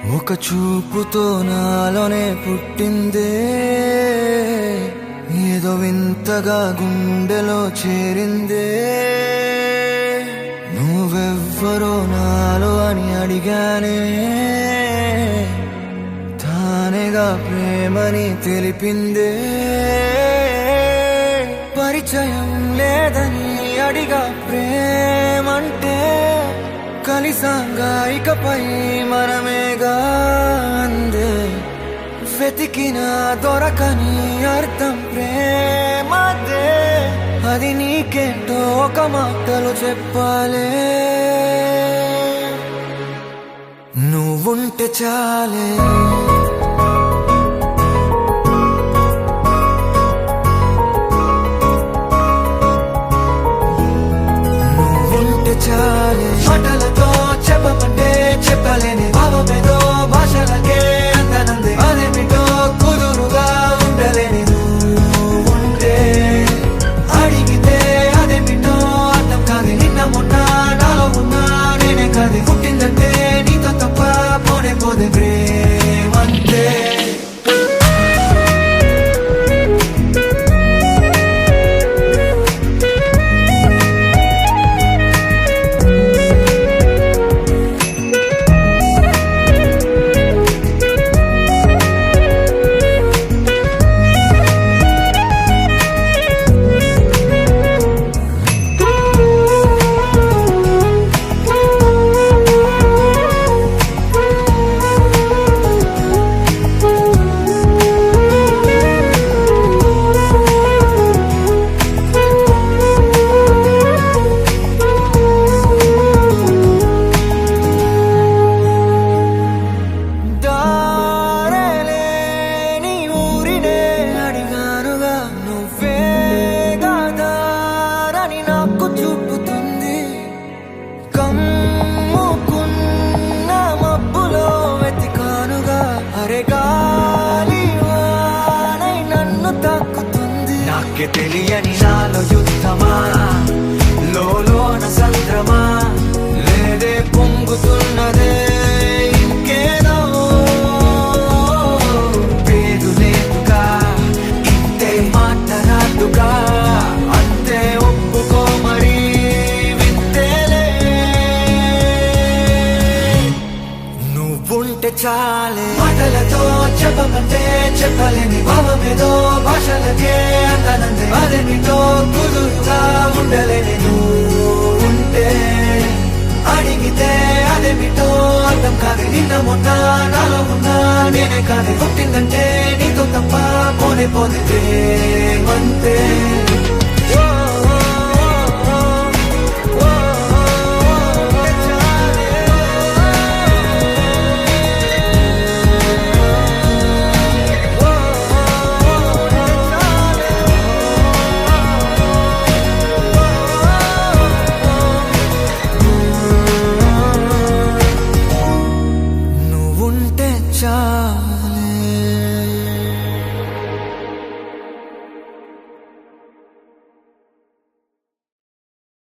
ఒక చూపుతో నాలోనే పుట్టిందే, ఏదో వింతగా గుండెలో చేరిందే. నువ్వెవ్వరో నాలో అని అడిగానే, తానేగా ప్రేమని తెలిపిందే. పరిచయం లేదని అడిగా ప్రేమంటే, కలిసాంగా ఇకపై మనమేగా అందే. వెతికినా దొరకని అర్థం ప్రేమదే, అది నీకేంటో ఒక మాటలు చెప్పాలే. నువ్వుంటే చాలే, నువ్వుంటే చాలే. మాటలతో చెప్పమంటే చెప్పలేని భావమేదో భాషలకే అందనందే. అదేమిటో కుదురుగా ఉండలేని నువ్వుంటే, అడిగితే అదేమిటో అర్థం కాదు. నిన్న మొన్న నాలో ఉన్నా నేనే కాదు. పుట్టిందంటే నీతో తప్ప పోనే పోదే ప్రేమంతే. నాకే తెలియని నాలో యుద్ధమా, లోన సంద్రమా, లేదే పొంగుతున్నదే ఇంకేదో. పేరు లేదుగా ఇంతే మాటరాదుగా, అంతే ఒప్పుకో మరి వింతేలే. నువ్వుంటే చాలే. మాటలతో చెప్పమంటే చెప్పలేని భావమేదో భాషలకే అందనందే. అదేమిటో కుదురుగా ఉండలేని నువ్వుంటే, అడిగితే అదేమిటో అర్థం కాదు. నిన్న మొన్న నాలో ఉన్నా నేనే కాదు. పుట్టిందంటే నీతో తప్ప పోనే పోదే ప్రేమంతే.